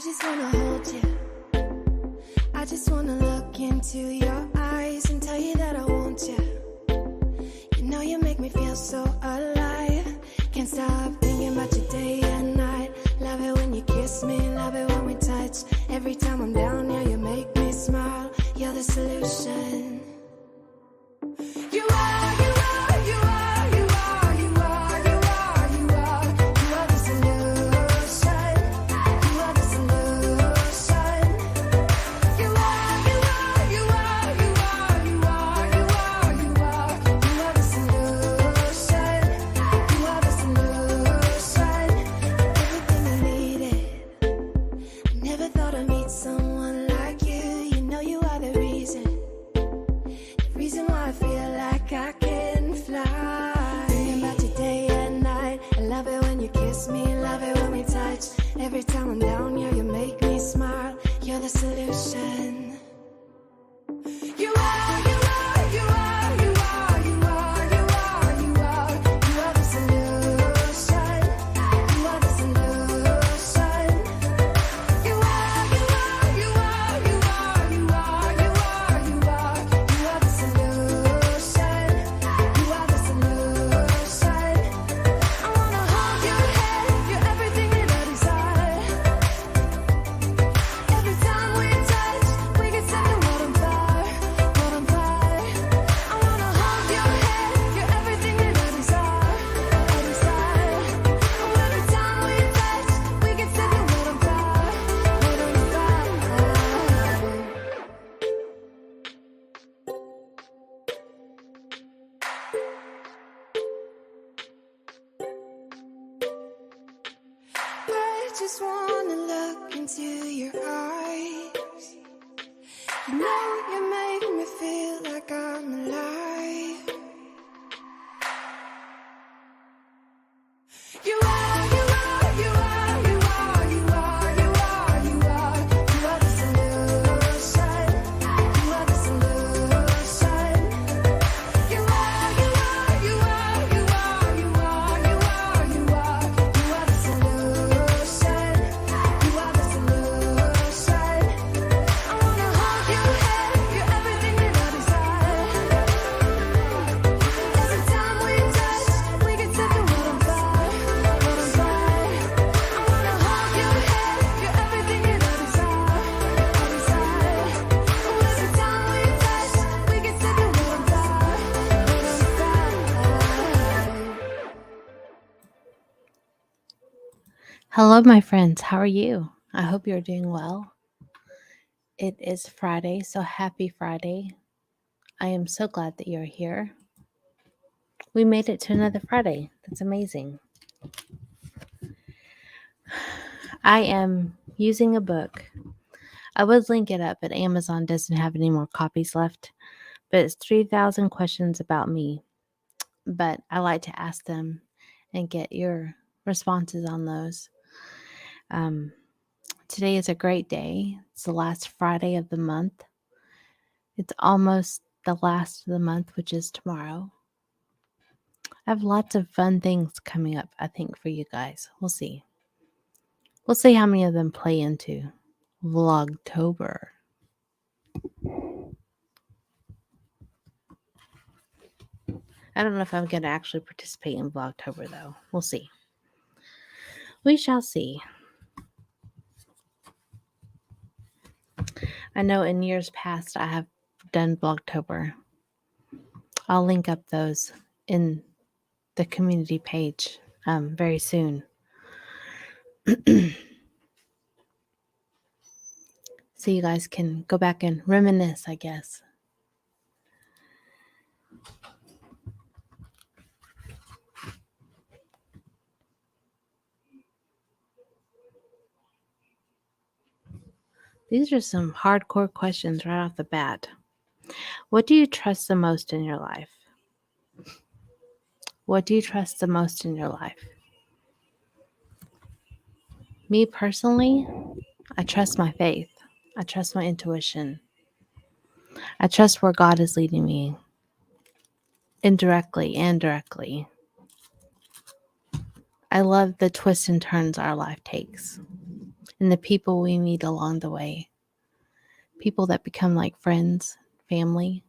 just wanna hold you. I just wanna look into your eyes and tell you that I want you. You know you make me feel so alive. Can't stop thinking about you day and night. Love it when you kiss me, love it when we touch. Every time I'm down here, you make me smile. You're the solution. You are, you are, you are, you are, you are, you are, you are. You are the solution. You are the solution. You are, you are, you are, you are, you are, you are, you are. You are the solution. You are the solution. Everything I needed. I never thought I'd meet someone like you. You know you are the reason. The reason why I feel like I can fly. Thinking about you day and night. I love it when you kiss me, love it when we touch. Every time I'm down here, you make me smile. You're the solution. You are, you are, you are, you are, you are, you are, you are. You are the solution. You are the solution. You are, you are, you are, you are, you are, you are, you are. You are the solution. You are the solution. I wanna hold your head. You're everything that I desire. Every time we touch, we get set the world on fire, world on fire. I wanna hold your head. You're everything that I desire, I desire. Oh, every time we touch, we get set the world on fire, world on fire. I just wanna look into your eyes. You know you make me feel like I'm alive. You are, you are, you are, you are, you are, you are, you are. You are the solution. You are the solution. You are, you are, you are, you are, you are, you are, you are. You are the solution. You are the solution. I wanna hold your head. You're everything that I desire. Every time we touch, we get set the world on fire, world on fire. I wanna hold your head. You're everything that I desire, I desire. Oh, every time we touch, we get set the world on fire, world on fire. Hello, my friends. How are you? I hope you're doing well. It is Friday, so happy Friday. I am so glad that you're here. We made it to another Friday. That's amazing. I am using a book. I would link it up, but Amazon doesn't have any more copies left. But it's 3,000 questions about me. But I like to ask them and get your responses on those. Today is a great day. It's the last Friday of the month. It's almost the last of the month, which is tomorrow. I have lots of fun things coming up, I think, for you guys. We'll see. We'll see how many of them play into Vlogtober. I don't know if I'm going to actually participate in Vlogtober, though. We'll see. We shall see. I know in years past I have done Vlogtober. I'll link up those in the community page very soon. So you guys can go back and reminisce, I guess. These are some hardcore questions right off the bat. What do you trust the most in your life? What do you trust the most in your life? Me personally, I trust my faith. I trust my intuition. I trust where God is leading me, indirectly and directly. I love the twists and turns our life takes. and the people we meet along the way. People that become like friends, family,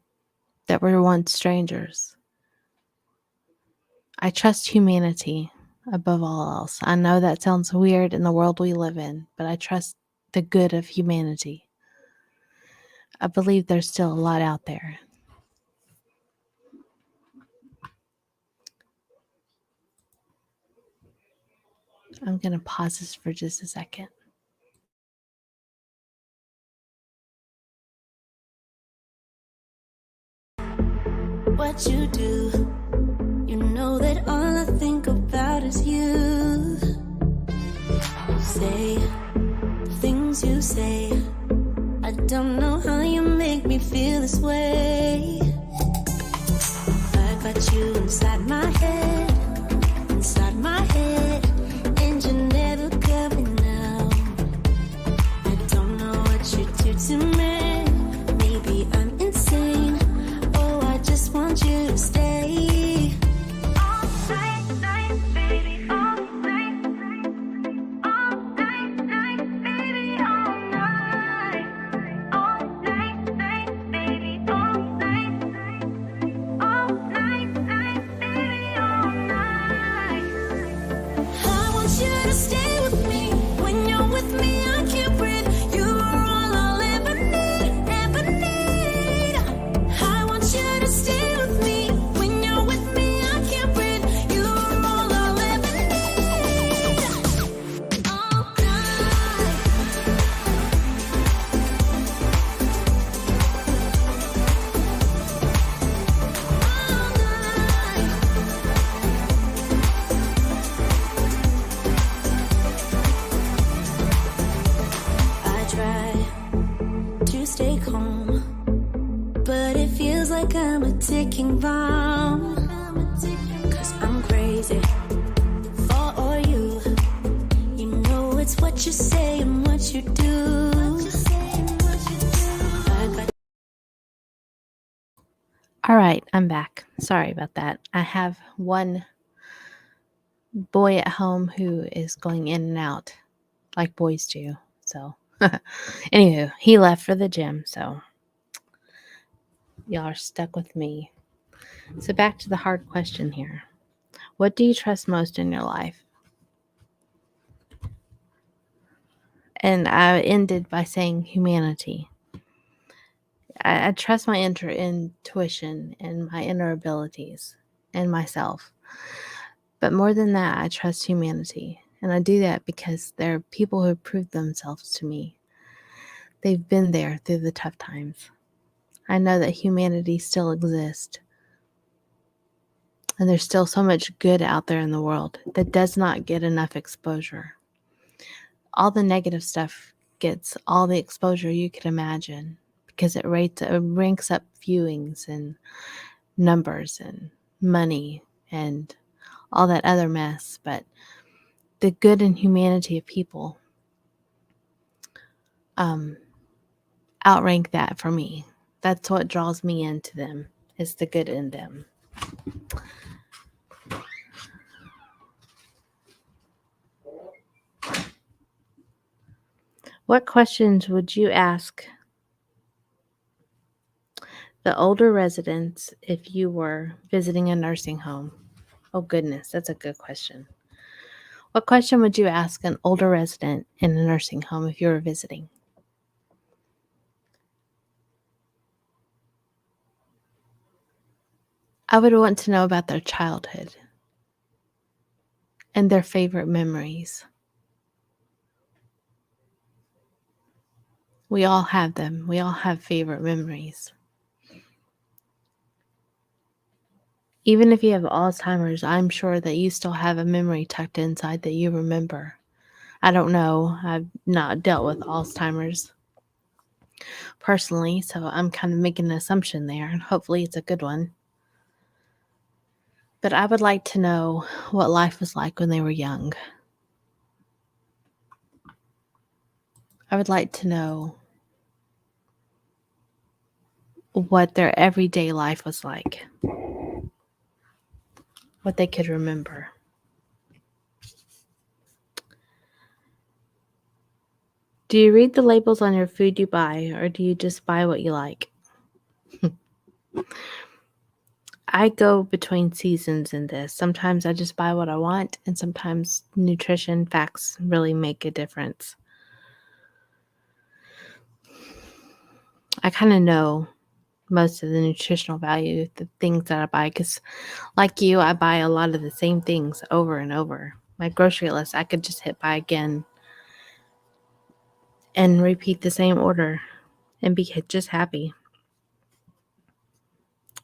that were once strangers. I trust humanity above all else. I know that sounds weird in the world we live in, but I trust the good of humanity. I believe there's still a lot out there. I'm going to pause this for just a second. What you do, you know that all I think about is you. Say the things you say, I don't know how you make me feel this way. I got you inside my head, and you're never coming out. I don't know what you do to me, maybe I'm insane. Oh, I just want you to stay. All night, night, baby, all night. All night, night, baby, all night. All night, night, baby, all night. All night, night, baby, all night. I want you to stay with me. When you're with me, I can't breathe. You are all I'll ever need, ever need. I want you to stay with me. When you're with me, I can't breathe. You are all I'll ever need. All night. I try to stay calm, but it feels like I'm a ticking bomb. Cause I'm crazy for you. You know it's what you say and what you do. I got All right, I'm back. Sorry about that. I have one boy at home who is going in and out like boys do. So, anywho, he left for the gym. So, y'all are stuck with me. So, back to the hard question here. What do you trust most in your life? And I ended by saying humanity. I trust my intuition and my inner abilities and myself. But more than that, I trust humanity. And I do that because there are people who have proved themselves to me. They've been there through the tough times. I know that humanity still exists. And there's still so much good out there in the world that does not get enough exposure. All the negative stuff gets all the exposure you could imagine because it ranks up viewings and numbers and money and all that other mess. But the good and humanity of people outrank that for me. That's what draws me into them, is the good in them. What questions would you ask the older residents if you were visiting a nursing home? Oh, goodness, that's a good question. What question would you ask an older resident in a nursing home if you were visiting? I would want to know about their childhood and their favorite memories. We all have them. We all have favorite memories. Even if you have Alzheimer's, I'm sure that you still have a memory tucked inside that you remember. I don't know. I've not dealt with Alzheimer's personally, so I'm kind of making an assumption there, and hopefully it's a good one. But I would like to know what life was like when they were young. I would like to know what their everyday life was like, what they could remember. Do you read the labels on your food you buy, or do you just buy what you like? I go between seasons in this. Sometimes I just buy what I want, and sometimes nutrition facts really make a difference. I kind of know most of the nutritional value, the things that I buy, because like you, I buy a lot of the same things over and over. My grocery list, I could just hit buy again and repeat the same order and be just happy.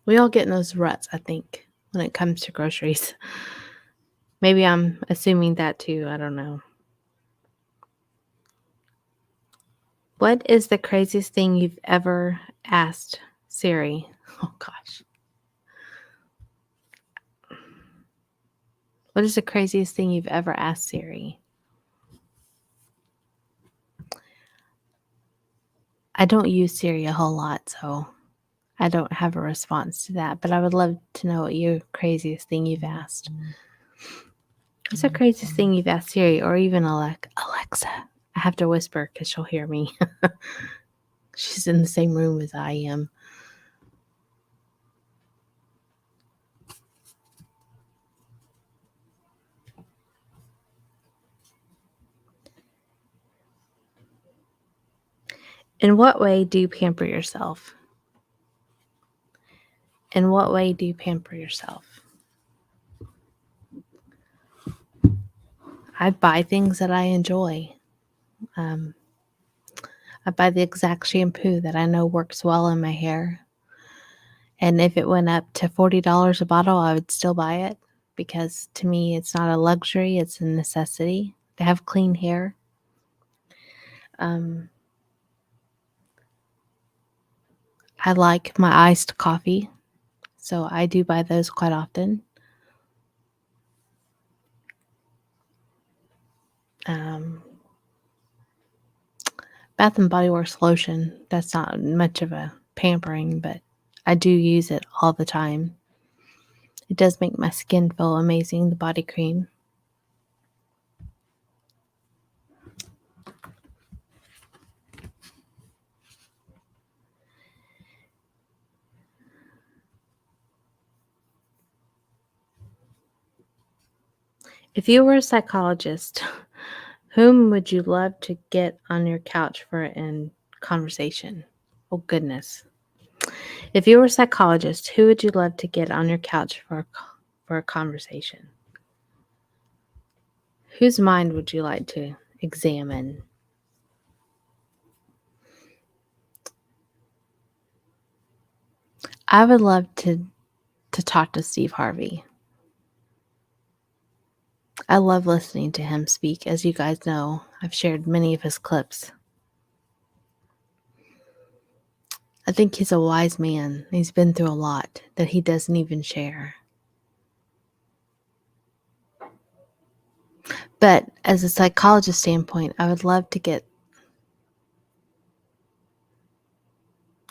We all get in those ruts, I think, when it comes to groceries. Maybe I'm assuming that too. I don't know. What is the craziest thing you've ever asked Siri? Oh gosh. What is the craziest thing you've ever asked Siri? I don't use Siri a whole lot, so I don't have a response to that, but I would love to know what your craziest thing you've asked. What's the craziest thing you've asked Siri or even Alexa? I have to whisper because she'll hear me. She's in the same room as I am. In what way do you pamper yourself? In what way do you pamper yourself? I buy things that I enjoy. I buy the exact shampoo that I know works well in my hair. And if it went up to $40 a bottle, I would still buy it because to me, it's not a luxury, it's a necessity to have clean hair. I like my iced coffee, so I do buy those quite often. Bath and Body Works lotion, that's not much of a pampering, but I do use it all the time. It does make my skin feel amazing, the body cream. If you were a psychologist, whom would you love to get on your couch for a conversation? Oh, goodness. If you were a psychologist, who would you love to get on your couch for a conversation? Whose mind would you like to examine? I would love to talk to Steve Harvey. I love listening to him speak. As you guys know, I've shared many of his clips. I think he's a wise man. He's been through a lot that he doesn't even share. But as a psychologist standpoint, I would love to get,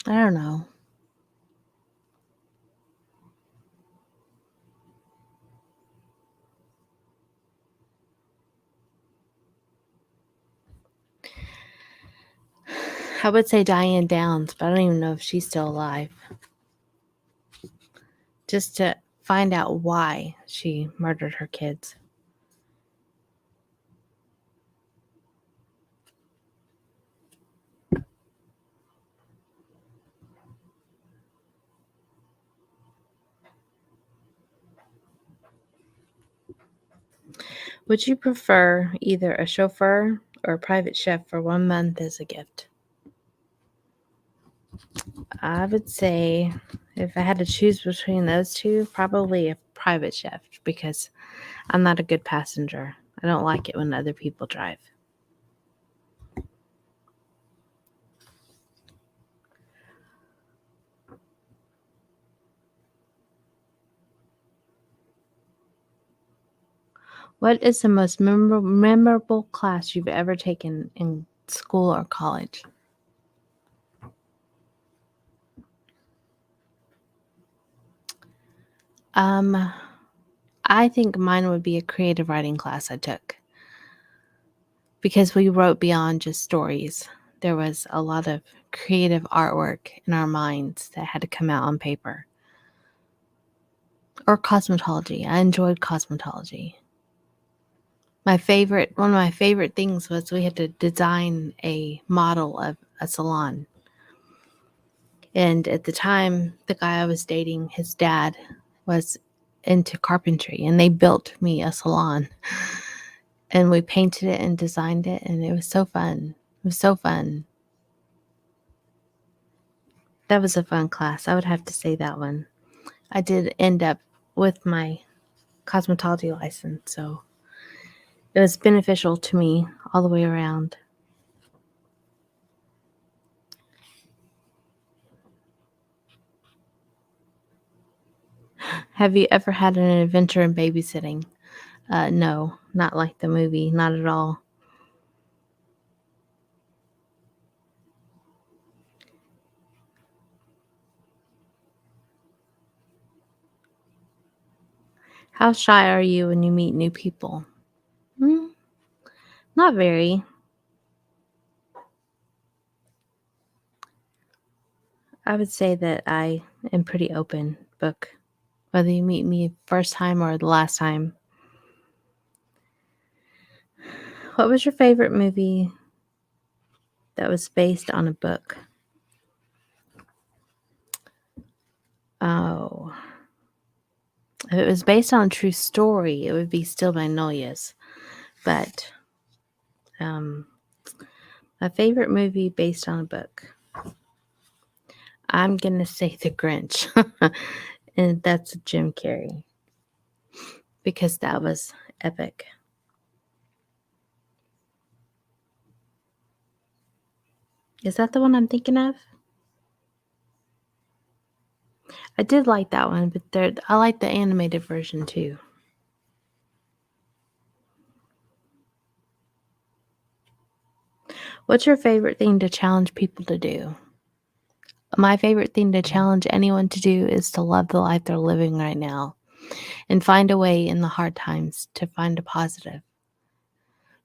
I don't know. I would say Diane Downs, but I don't even know if she's still alive. Just to find out why she murdered her kids. Would you prefer either a chauffeur or a private chef for 1 month as a gift? I would say if I had to choose between those two, probably a private chef because I'm not a good passenger. I don't like it when other people drive. What is the most memorable class you've ever taken in school or college? I think mine would be a creative writing class I took. because we wrote beyond just stories. There was a lot of creative artwork in our minds that had to come out on paper. Or cosmetology. I enjoyed cosmetology. One of my favorite things was we had to design a model of a salon. And at the time, the guy I was dating, his dad was into carpentry, and they built me a salon. And we painted it and designed it, and it was so fun. It was so fun. That was a fun class. I would have to say that one. I did end up with my cosmetology license, so it was beneficial to me all the way around. Have you ever had an adventure in babysitting? No, not like the movie, not at all. How shy are you when you meet new people? Not very. I would say that I am pretty open book, whether you meet me first time or the last time. What was your favorite movie that was based on a book? Oh, if it was based on a true story, it would be Still Magnolias. But my favorite movie based on a book, I'm gonna say The Grinch, and that's Jim Carrey because that was epic. Is that the one I'm thinking of? I did like that one, but I like the animated version too. What's your favorite thing to challenge people to do? My favorite thing to challenge anyone to do is to love the life they're living right now and find a way in the hard times to find a positive.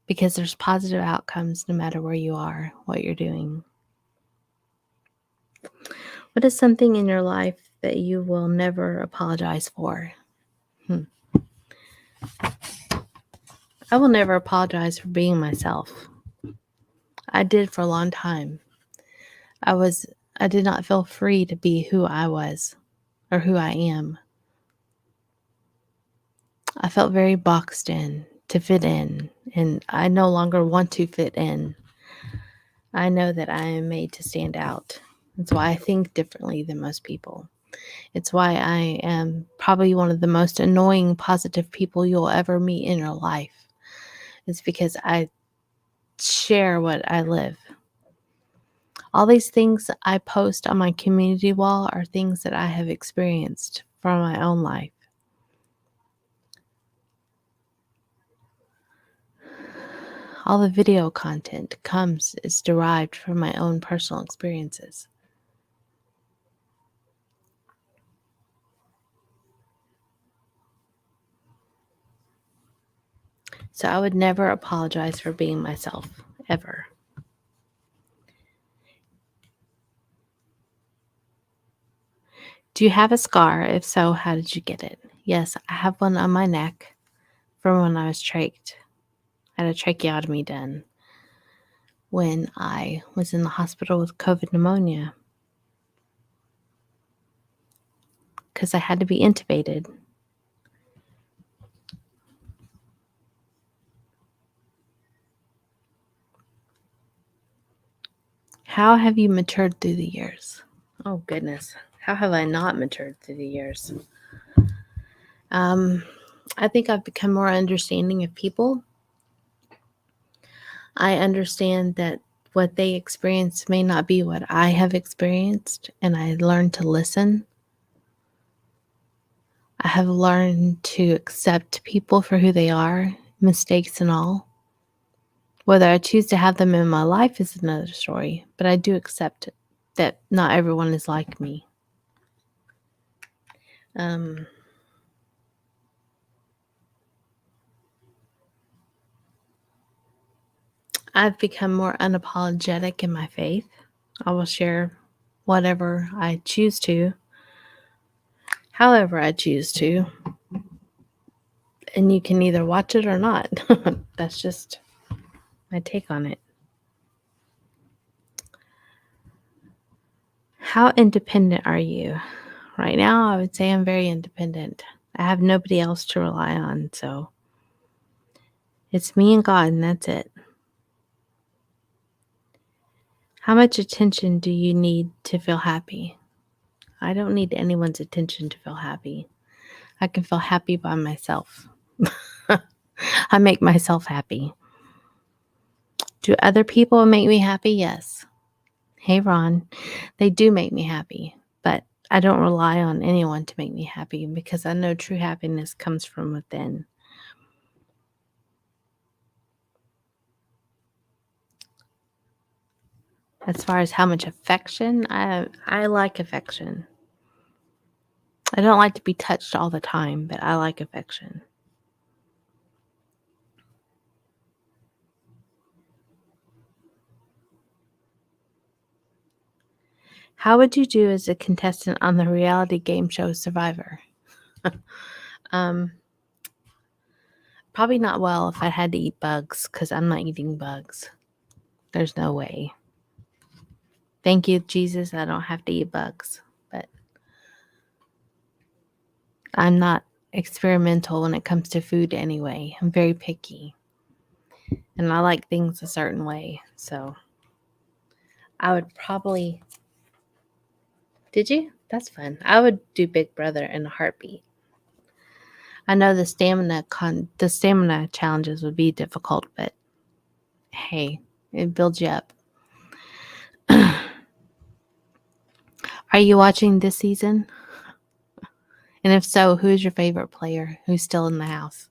Because there's positive outcomes no matter where you are, what you're doing. What is something in your life that you will never apologize for? I will never apologize for being myself. I did for a long time. I did not feel free to be who I was or who I am. I felt very boxed in to fit in, and I no longer want to fit in. I know that I am made to stand out. That's why I think differently than most people. It's why I am probably one of the most annoying positive people you'll ever meet in your life. It's because I share what I live. All these things I post on my community wall are things that I have experienced from my own life. All the video content is derived from my own personal experiences. So I would never apologize for being myself, ever. Do you have a scar? If so, how did you get it? Yes, I have one on my neck from when I was trached. I had a tracheotomy done when I was in the hospital with COVID pneumonia because I had to be intubated. How have you matured through the years? Oh, goodness. How have I not matured through the years? I think I've become more understanding of people. I understand that what they experience may not be what I have experienced, and I learned to listen. I have learned to accept people for who they are, mistakes and all. Whether I choose to have them in my life is another story, but I do accept that not everyone is like me. I've become more unapologetic in my faith. I will share whatever I choose to, however I choose to, and you can either watch it or not. That's just my take on it. How independent are you? Right now, I would say I'm very independent. I have nobody else to rely on, so it's me and God, and that's it. How much attention do you need to feel happy? I don't need anyone's attention to feel happy. I can feel happy by myself. I make myself happy. Do other people make me happy? Yes. Hey, Ron, they do make me happy, but I don't rely on anyone to make me happy because I know true happiness comes from within. As far as how much affection, I like affection. I don't like to be touched all the time, but I like affection. How would you do as a contestant on the reality game show Survivor? um, Probably not well if I had to eat bugs, because I'm not eating bugs. There's no way. Thank you, Jesus, I don't have to eat bugs. But I'm not experimental when it comes to food anyway. I'm very picky. And I like things a certain way. So I would probably... Did you? That's fun. I would do Big Brother in a heartbeat. I know the stamina challenges would be difficult, but hey, it builds you up. Are you watching this season? And if so, who's your favorite player who's still in the house?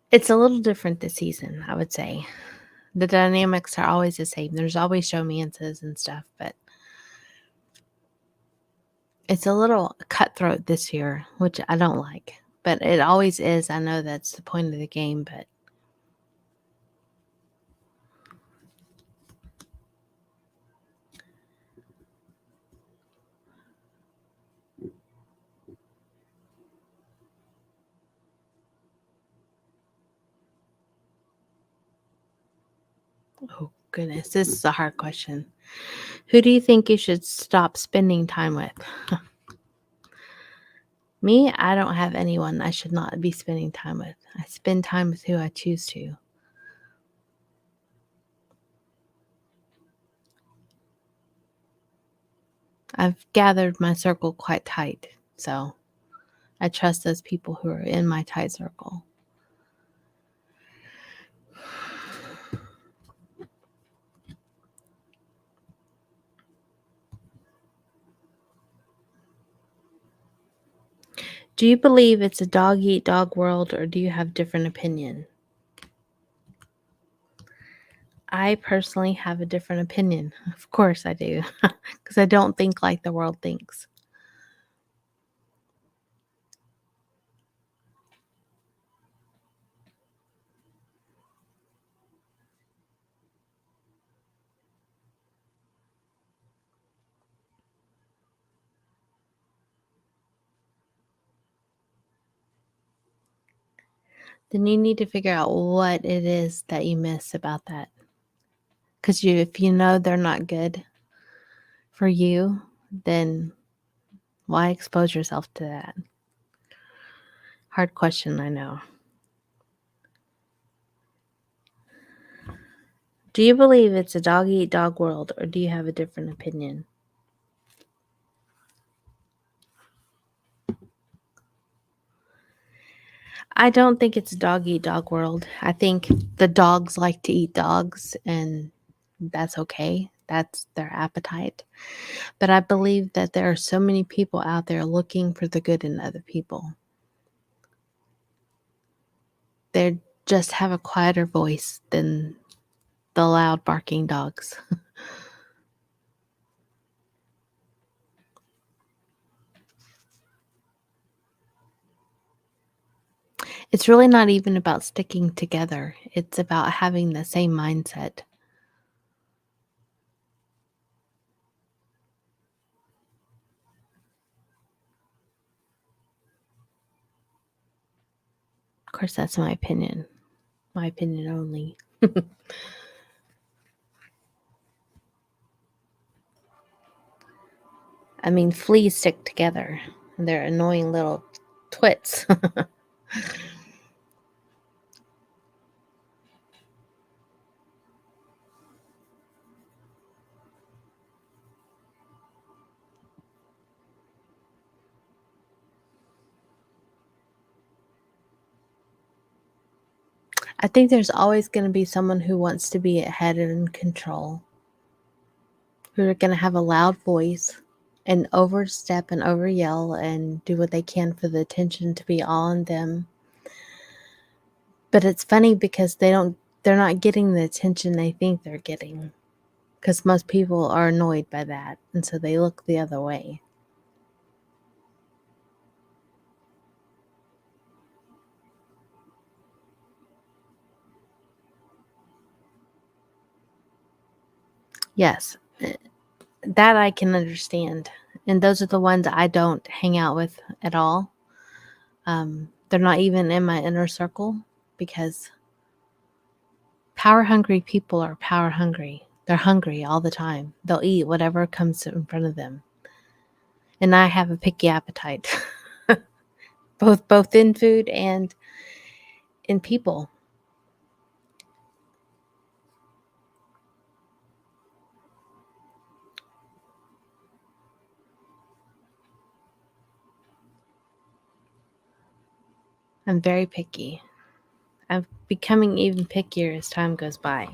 It's a little different this season, I would say. The dynamics are always the same. There's always showmances and stuff, but it's a little cutthroat this year, which I don't like. But it always is. I know that's the point of the game, but oh goodness, this is a hard question. Who do you think you should stop spending time with? Me, I don't have anyone I should not be spending time with. I spend time with who I choose to. I've gathered my circle quite tight, so I trust those people who are in my tight circle. Do you believe it's a dog-eat-dog world, or do you have different opinion? I personally have a different opinion. Of course I do, because I don't think like the world thinks. Then you need to figure out what it is that you miss about that. Because if you know they're not good for you, then why expose yourself to that? Hard question, I know. Do you believe it's a dog-eat-dog world, or do you have a different opinion? I don't think it's a dog-eat-dog world. I think the dogs like to eat dogs, and that's okay. That's their appetite. But I believe that there are so many people out there looking for the good in other people. just have a quieter voice than the loud barking dogs. It's really not even about sticking together. It's about having the same mindset. Of course, that's my opinion only. I mean, fleas stick together. They're annoying little twits. I think there's always going to be someone who wants to be ahead and in control, who are going to have a loud voice and overstep and overyell and do what they can for the attention to be all on them. But it's funny because they're not getting the attention they think they're getting, because most people are annoyed by that, and so they look the other way. Yes, that I can understand. And those are the ones I don't hang out with at all. They're not even in my inner circle, because power hungry people are power hungry. They're hungry all the time. They'll eat whatever comes in front of them. And I have a picky appetite, both in food and in people. I'm very picky. I'm becoming even pickier as time goes by.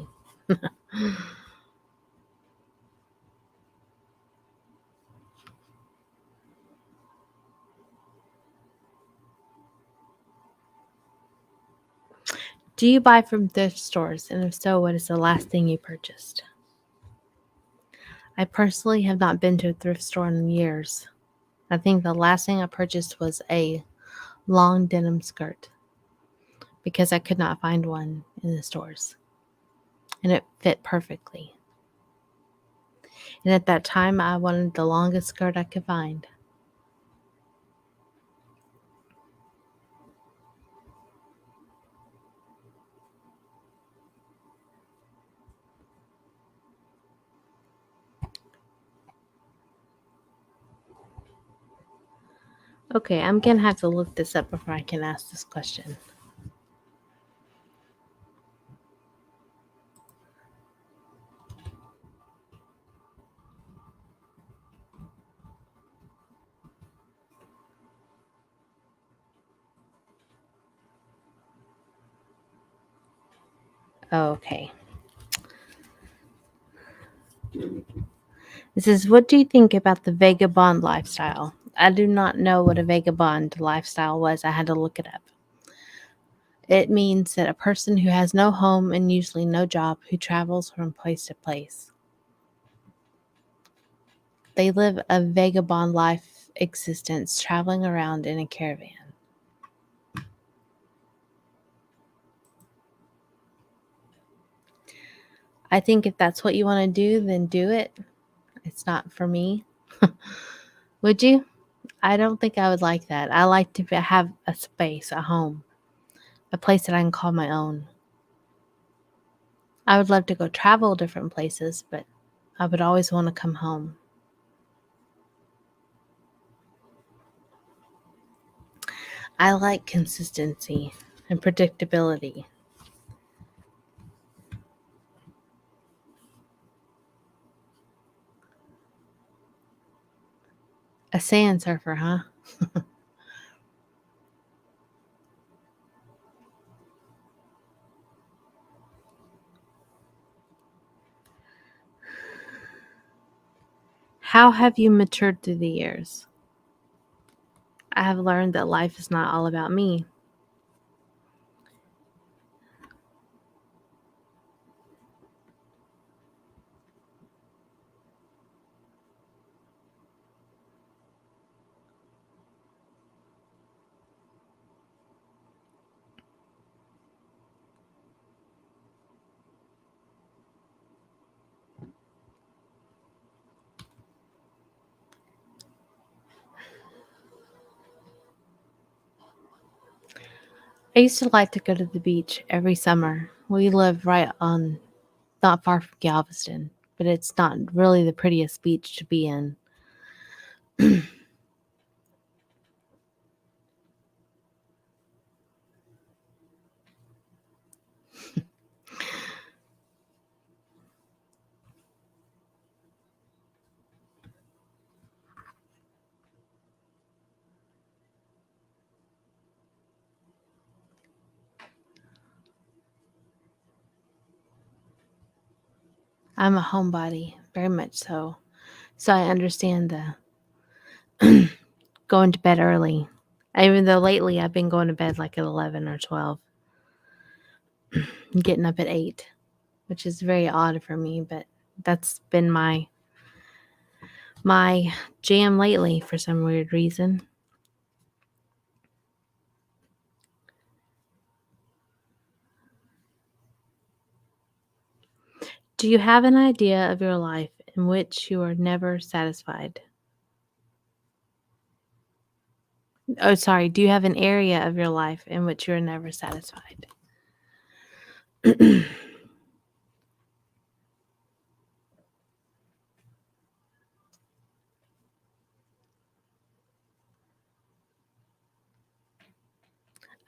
Do you buy from thrift stores? And if so, what is the last thing you purchased? I personally have not been to a thrift store in years. I think the last thing I purchased was a long denim skirt, because I could not find one in the stores. And it fit perfectly. And at that time, I wanted the longest skirt I could find. Okay, I'm going to have to look this up before I can ask this question. Okay. This is, what do you think about the vagabond lifestyle? I do not know what a vagabond lifestyle was. I had to look it up. It means that a person who has no home and usually no job, who travels from place to place. They live a vagabond life existence, traveling around in a caravan. I think if that's what you want to do, then do it. It's not for me. Would you? I don't think I would like that. I like to have a space, a home, a place that I can call my own. I would love to go travel different places, but I would always want to come home. I like consistency and predictability. A sand surfer, huh? How have you matured through the years? I have learned that life is not all about me. I used to like to go to the beach every summer. We live right on, not far from Galveston, but it's not really the prettiest beach to be in. I'm a homebody, very much so. So I understand the going to bed early. Even though lately I've been going to bed like at 11 or 12, and getting up at 8, which is very odd for me, but that's been my jam lately for some weird reason. Do you have an idea of your life in which you are never satisfied? Oh, sorry. Do you have an area of your life in which you are never satisfied?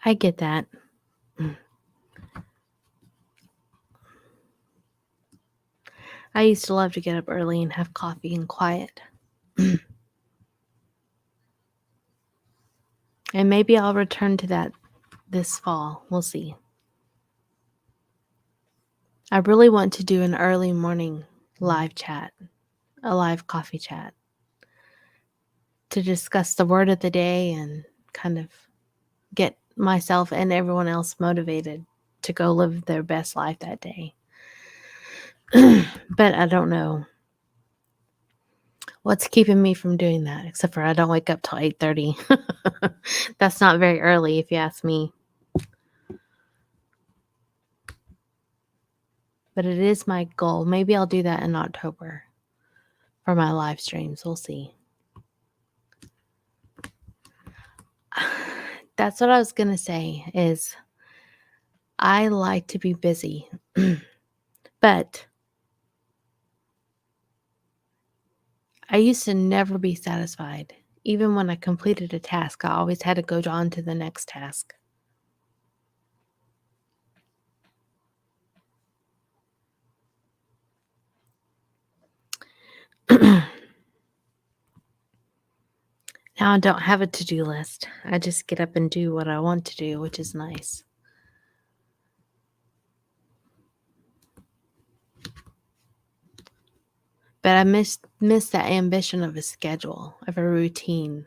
I get that. I used to love to get up early and have coffee and quiet. And maybe I'll return to that this fall. We'll see. I really want to do an early morning live chat, a live coffee chat, to discuss the word of the day and kind of get myself and everyone else motivated to go live their best life that day. But I don't know what's keeping me from doing that, except for I don't wake up till 8:30. That's not very early if you ask me. But it is my goal. Maybe I'll do that in October for my live streams. We'll see. That's what I was going to say is I like to be busy. But I used to never be satisfied. Even when I completed a task, I always had to go on to the next task. Now I don't have a to-do list. I just get up and do what I want to do, which is nice. But I miss that ambition of a schedule, of a routine.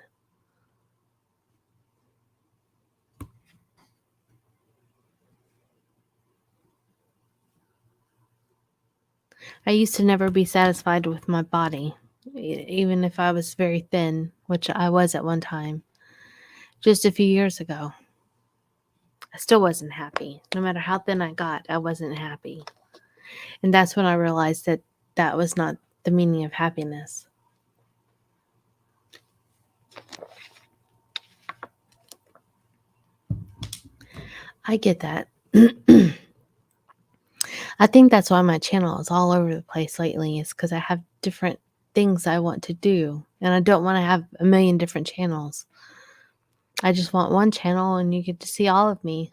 I used to never be satisfied with my body, even if I was very thin, which I was at one time, just a few years ago. I still wasn't happy. No matter how thin I got, I wasn't happy. And that's when I realized that that was not the meaning of happiness. I get that. I think that's why my channel is all over the place lately, is because I have different things I want to do. And I don't want to have a million different channels. I just want one channel and you get to see all of me,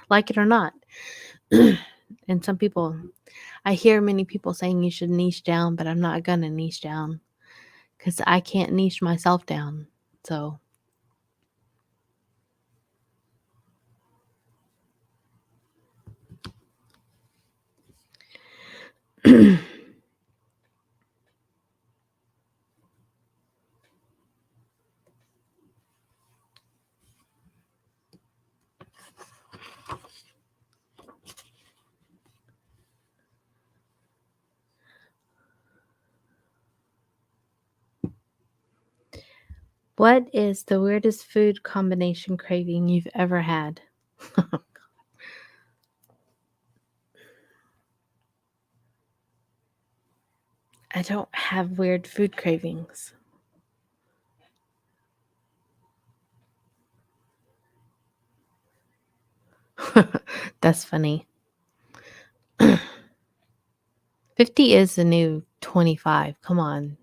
like it or not. And some people, I hear many people saying you should niche down, but I'm not going to niche down because I can't niche myself down. So what is the weirdest food combination craving you've ever had? I don't have weird food cravings. That's funny. 50 is the new 25. Come on.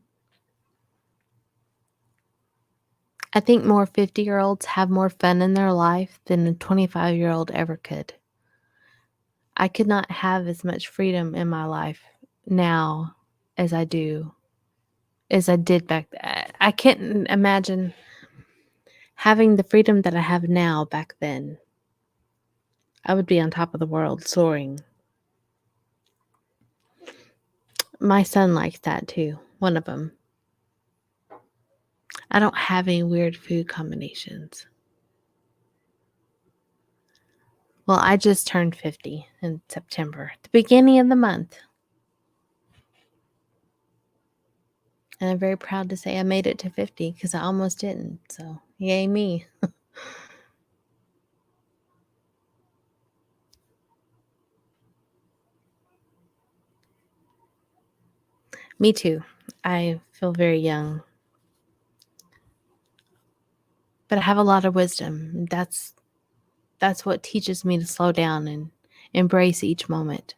I think more 50-year-olds have more fun in their life than a 25-year-old ever could. I could not have as much freedom in my life now as I did back then. I can't imagine having the freedom that I have now back then. I would be on top of the world soaring. My son likes that too. One of them. I don't have any weird food combinations. Well, I just turned 50 in September, the beginning of the month. And I'm very proud to say I made it to 50 because I almost didn't. So, yay me. Me too. I feel very young. But I have a lot of wisdom. That's what teaches me to slow down and embrace each moment.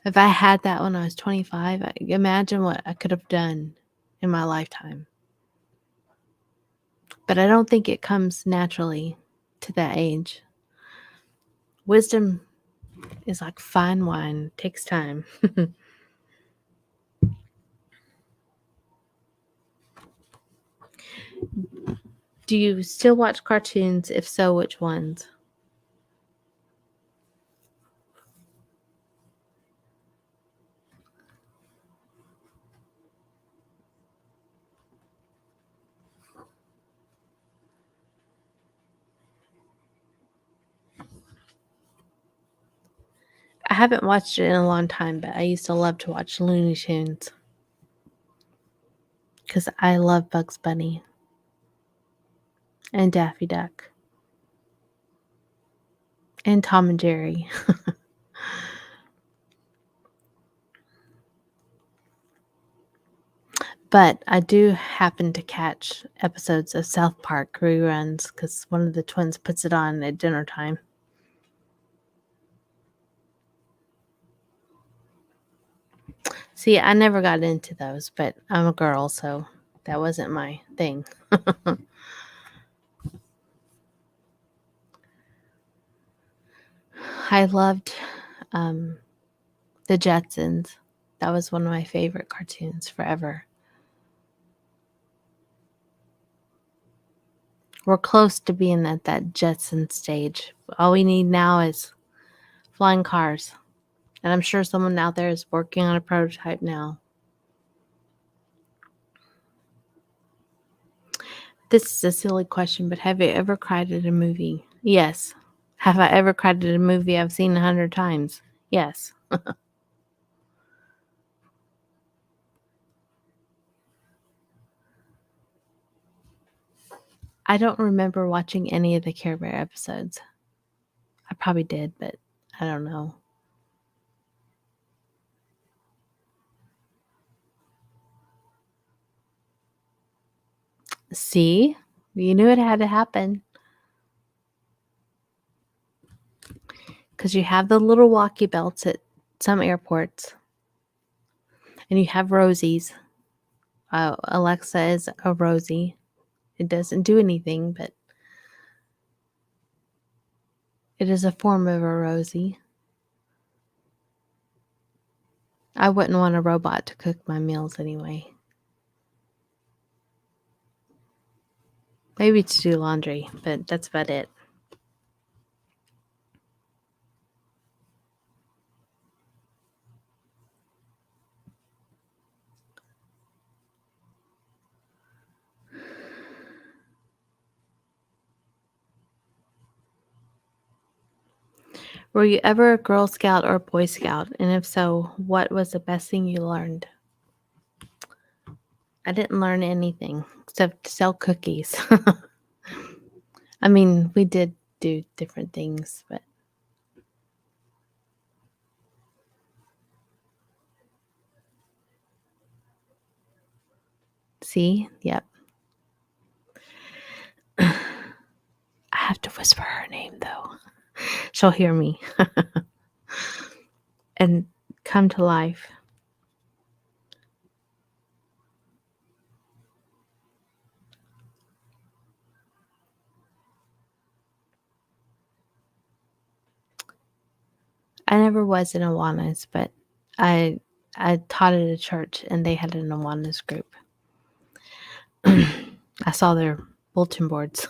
If I had that when I was 25, imagine what I could have done in my lifetime. But I don't think it comes naturally to that age. Wisdom is like fine wine, it takes time. Do you still watch cartoons? If so, which ones? I haven't watched it in a long time, but I used to love to watch Looney Tunes because I love Bugs Bunny and Daffy Duck and Tom and Jerry. But I do happen to catch episodes of South Park reruns because one of the twins puts it on at dinner time. See, I never got into those, but I'm a girl, so that wasn't my thing. I loved the Jetsons. That was one of my favorite cartoons forever. We're close to being at that Jetson stage. All we need now is flying cars. And I'm sure someone out there is working on a prototype now. This is a silly question, but have you ever cried at a movie? Yes. Have I ever cried at a movie I've seen 100 times? Yes. I don't remember watching any of the Care Bear episodes. I probably did, but I don't know. See? You knew it had to happen. Because you have the little walkie belts at some airports. And you have Rosies. Alexa is a Rosie. It doesn't do anything, but it is a form of a Rosie. I wouldn't want a robot to cook my meals anyway. Maybe to do laundry, but that's about it. Were you ever a Girl Scout or a Boy Scout? And if so, what was the best thing you learned? I didn't learn anything except to sell cookies. I mean, we did do different things, but see? Yep. have to whisper her name, though. She'll hear me and come to life. I never was in Awanas, but I taught at a church and they had an Awanas group. I saw their bulletin boards.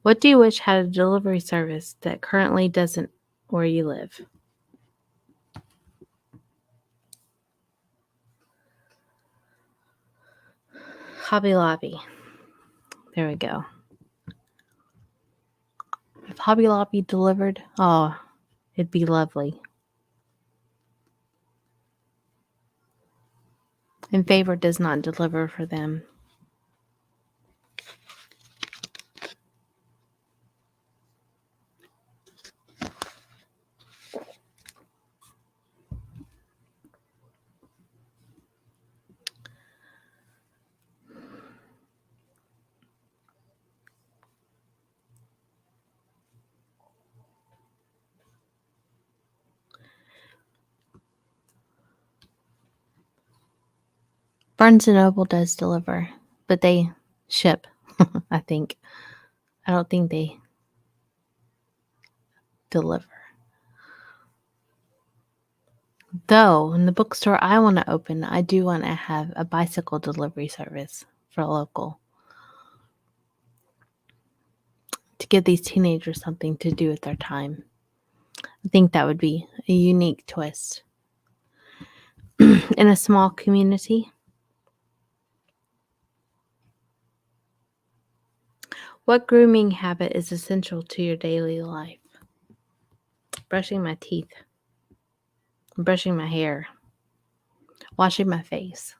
What do you wish had a delivery service that currently doesn't where you live? Hobby Lobby. There we go. If Hobby Lobby delivered, oh, it'd be lovely. And Favor does not deliver for them. Barnes & Noble does deliver, but they ship, I think. I don't think they deliver. Though, in the bookstore I want to open, I do want to have a bicycle delivery service for a local. To give these teenagers something to do with their time. I think that would be a unique twist. In a small community. What grooming habit is essential to your daily life? Brushing my teeth. Brushing my hair. Washing my face.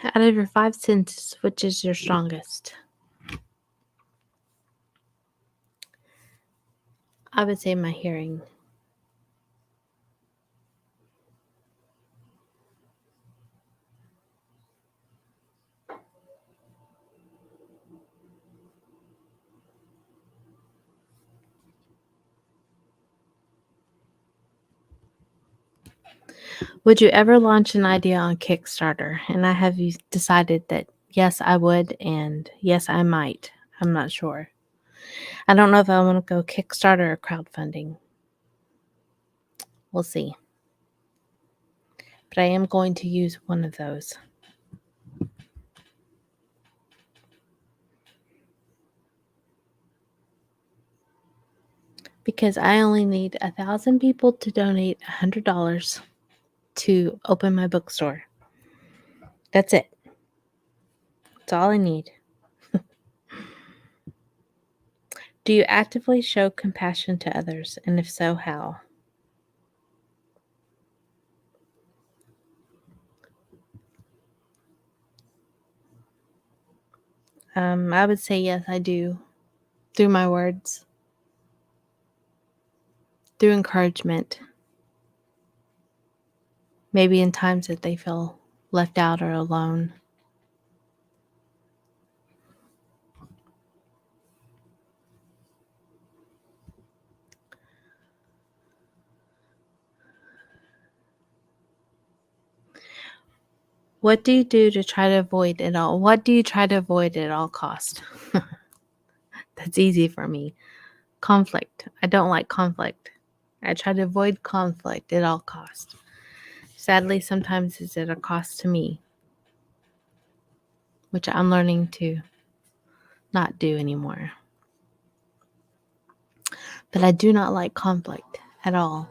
Out of your 5 senses, which is your strongest? I would say my hearing. Would you ever launch an idea on Kickstarter? And I have decided that yes, I would, and yes, I might. I'm not sure. I don't know if I want to go Kickstarter or crowdfunding. We'll see. But I am going to use one of those. Because I only need 1,000 people to donate $100 to open my bookstore. That's it. That's all I need. Do you actively show compassion to others? And if so, how? I would say yes, I do. Through my words. Through encouragement. Maybe in times that they feel left out or alone. What do you do to try to avoid it all? What do you try to avoid at all costs? That's easy for me. Conflict. I don't like conflict. I try to avoid conflict at all costs. Sadly, sometimes it's at a cost to me. which I'm learning to not do anymore. But I do not like conflict at all.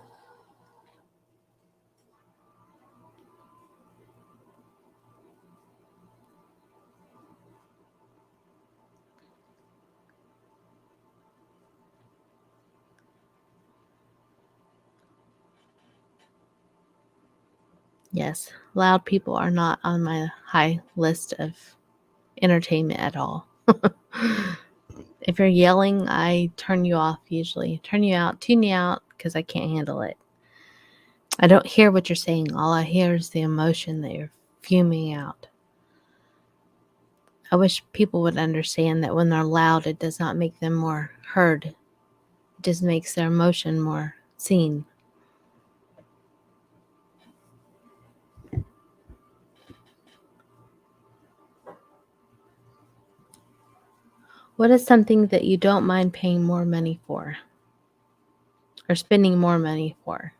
Yes, loud people are not on my high list of entertainment at all. If you're yelling, I turn you off usually. Turn you out, tune you out because I can't handle it. I don't hear what you're saying. All I hear is the emotion that you're fuming out. I wish people would understand that when they're loud, it does not make them more heard. It just makes their emotion more seen. What is something that you don't mind paying more money for or spending more money for?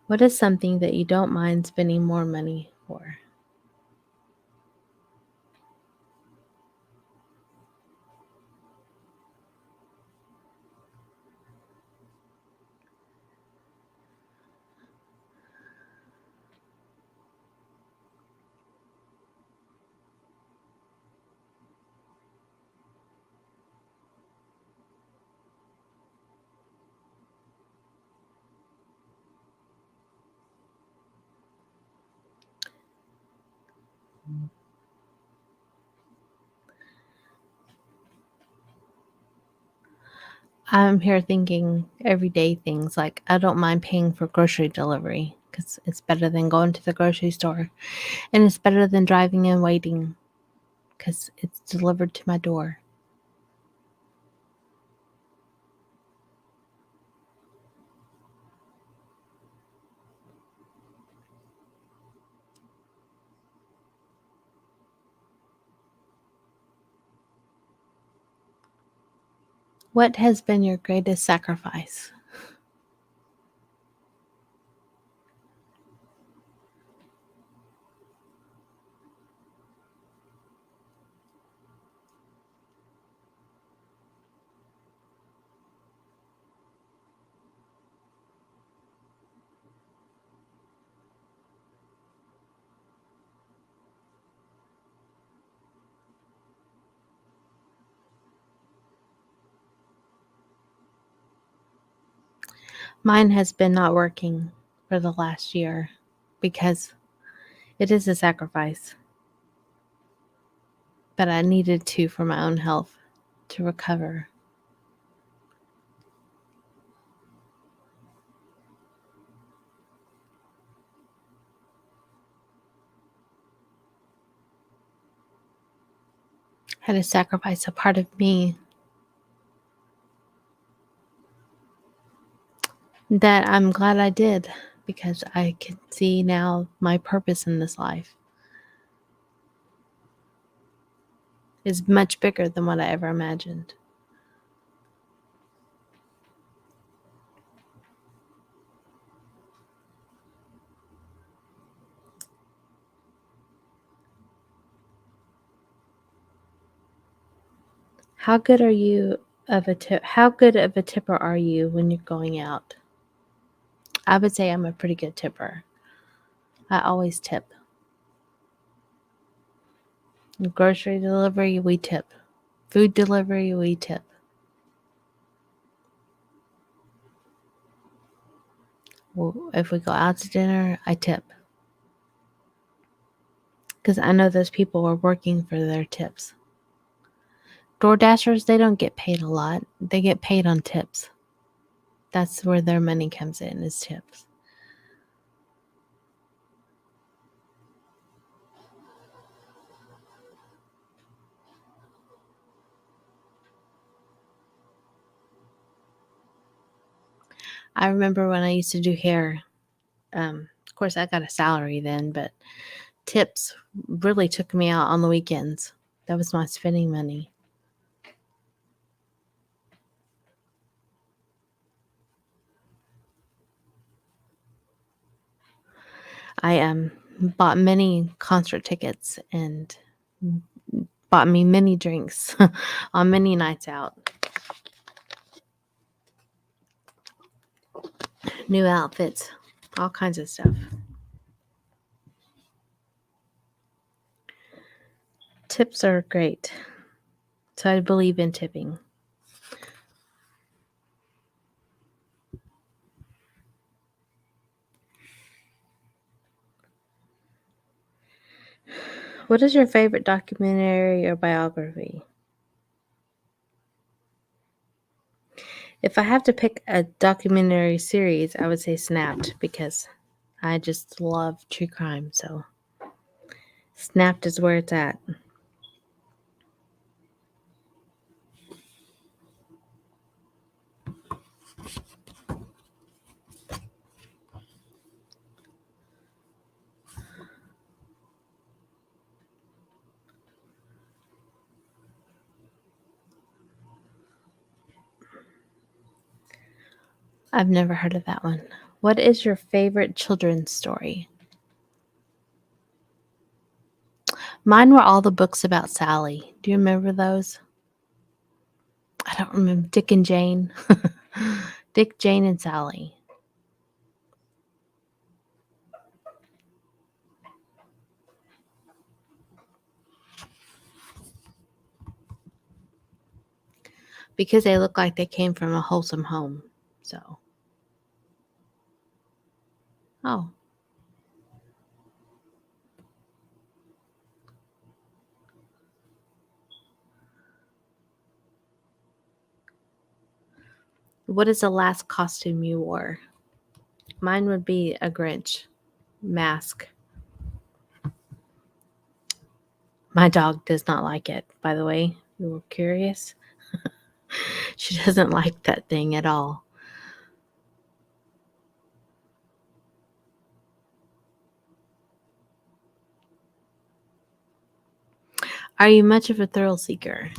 What is something that you don't mind spending more money for? I'm here thinking everyday things like I don't mind paying for grocery delivery because it's better than going to the grocery store, and it's better than driving and waiting because it's delivered to my door. What has been your greatest sacrifice? Mine has been not working for the last year because it is a sacrifice, but I needed to for my own health to recover. Had to sacrifice a part of me that I'm glad I did because I can see now my purpose in this life is much bigger than what I ever imagined. How good are you how good of a tipper are you when you're going out? I would say I'm a pretty good tipper. I always tip. Grocery delivery, we tip. Food delivery, we tip. Well, if we go out to dinner, I tip. Because I know those people are working for their tips. DoorDashers, they don't get paid a lot. They get paid on tips. That's where their money comes in, is tips. I remember when I used to do hair. Of course, I got a salary then, but tips really took me out on the weekends. That was my spending money. I bought many concert tickets and bought me many drinks on many nights out. New outfits, all kinds of stuff. Tips are great. So I believe in tipping. What is your favorite documentary or biography? If I have to pick a documentary series, I would say Snapped because I just love true crime. So Snapped is where it's at. I've never heard of that one. What is your favorite children's story? Mine were all the books about Sally. Do you remember those? I don't remember. Dick and Jane. Dick, Jane, and Sally. Because they look like they came from a wholesome home. So, oh. What is the last costume you wore? Mine would be a Grinch mask. My dog does not like it, by the way. You were curious? She doesn't like that thing at all. Are you much of a thrill seeker?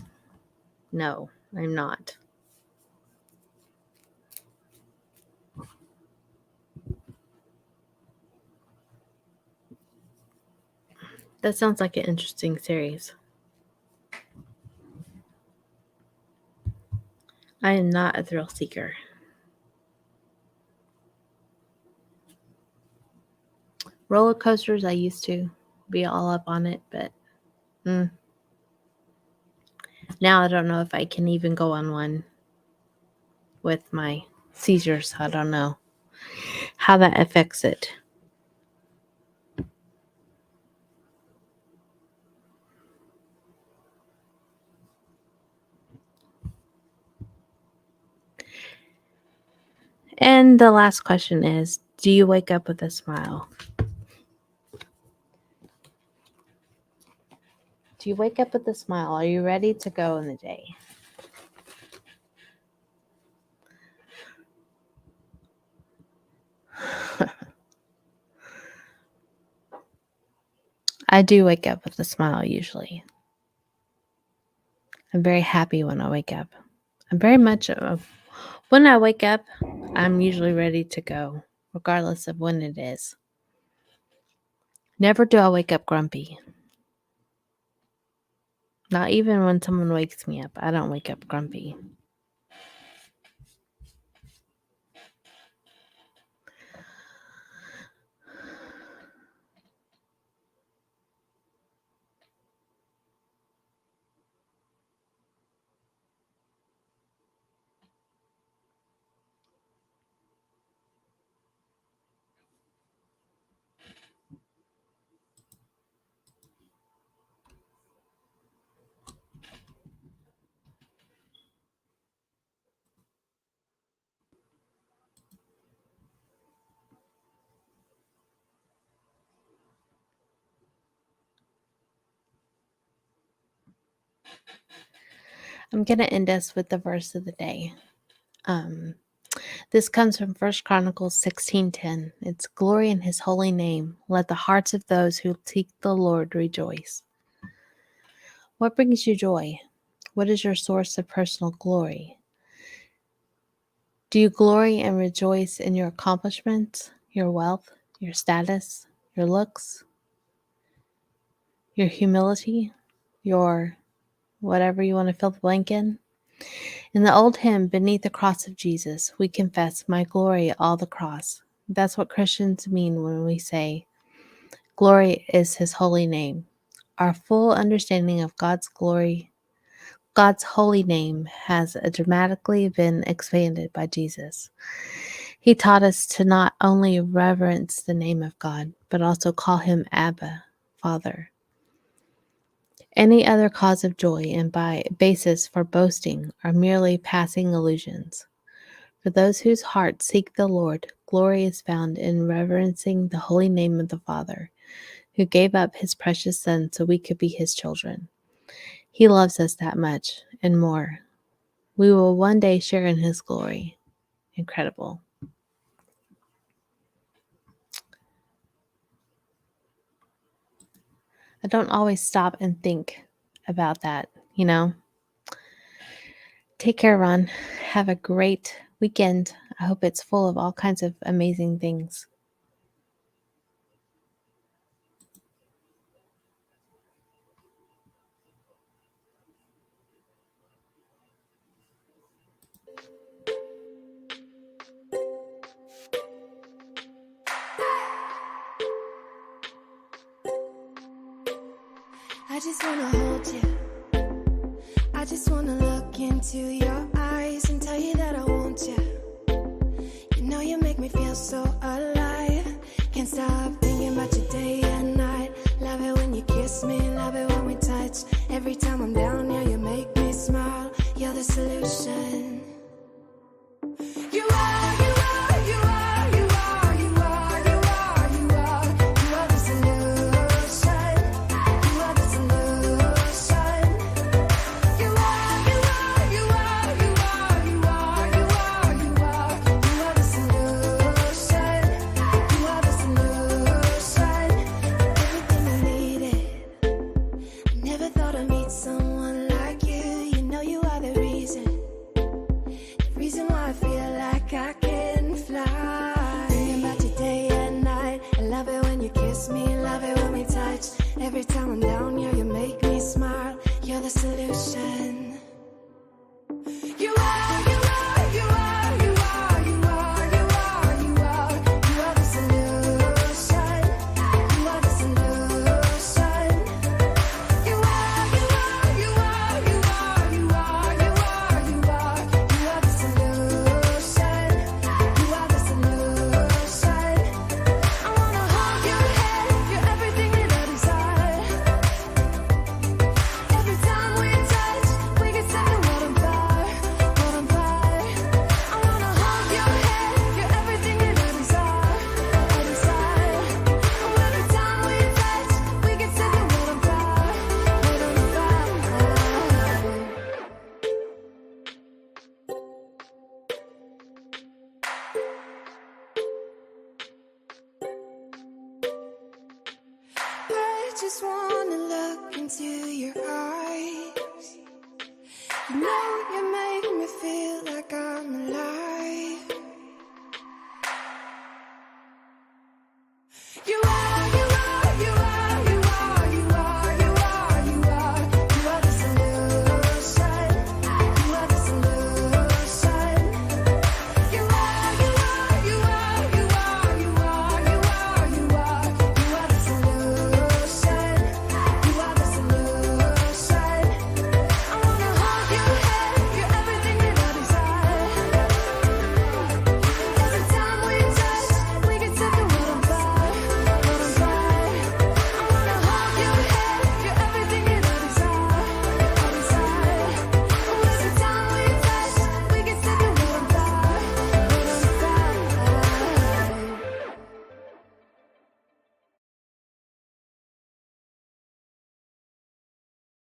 No, I'm not. That sounds like an interesting series. I am not a thrill seeker. Roller coasters, I used to be all up on it, but now I don't know if I can even go on one with my seizures. I don't know how that affects it. And the last question is, do you wake up with a smile? Do you wake up with a smile? Are you ready to go in the day? I do wake up with a smile usually. I'm very happy when I wake up. I'm very much when I wake up, I'm usually ready to go, regardless of when it is. Never do I wake up grumpy. Not even when someone wakes me up. I don't wake up grumpy. I'm going to end us with the verse of the day. This comes from 1 Chronicles 16:10. It's glory in his holy name. Let the hearts of those who seek the Lord rejoice. What brings you joy? What is your source of personal glory? Do you glory and rejoice in your accomplishments, your wealth, your status, your looks, your humility, your whatever you want to fill the blank in. In the old hymn, Beneath the Cross of Jesus, we confess, My glory, all the cross. That's what Christians mean when we say, glory is his holy name. Our full understanding of God's glory, God's holy name, has dramatically been expanded by Jesus. He taught us to not only reverence the name of God, but also call him Abba, Father. Any other cause of joy and basis for boasting are merely passing illusions. For those whose hearts seek the Lord, glory is found in reverencing the holy name of the Father, who gave up his precious Son so we could be his children. He loves us that much and more. We will one day share in his glory. Incredible. I don't always stop and think about that, you know. Take care, Ron. Have a great weekend. I hope it's full of all kinds of amazing things. I just wanna hold you. I just wanna look into your eyes and tell you that I want you. You know you make me feel so alive. Can't stop thinking about you day and night. Love it when you kiss me, love it when we touch. Every time I'm down here, you make me smile. You're the solution. You are, you are, you are, you are, you are, you are, you are. You are the solution. You are the solution. You are, you are, you are, you are, you are, you are, you are. You are the solution. You are the solution. Everything I needed. I never thought I'd meet someone like you. You know you are the reason. The reason why I feel like I can fly. Thinking about you day and night. I love it when you kiss me, love it when we touch. Every time I'm down here, you make me smile. You're the solution. You are, you are, you are, you are, you are, you are, you are. You are the solution. You are the solution. You are, you are, you are, you are, you are, you are, you are. You are the solution. You are the solution. I wanna hold your head. You're everything that I desire. Every time we touch, we get set to what I'm by, what I'm by. I wanna hold your head. You're everything that I desire, I desire. Oh, every time we touch, we get set to what I'm by, what I'm by. I just wanna look into your eyes. You know you make me feel like I'm alive.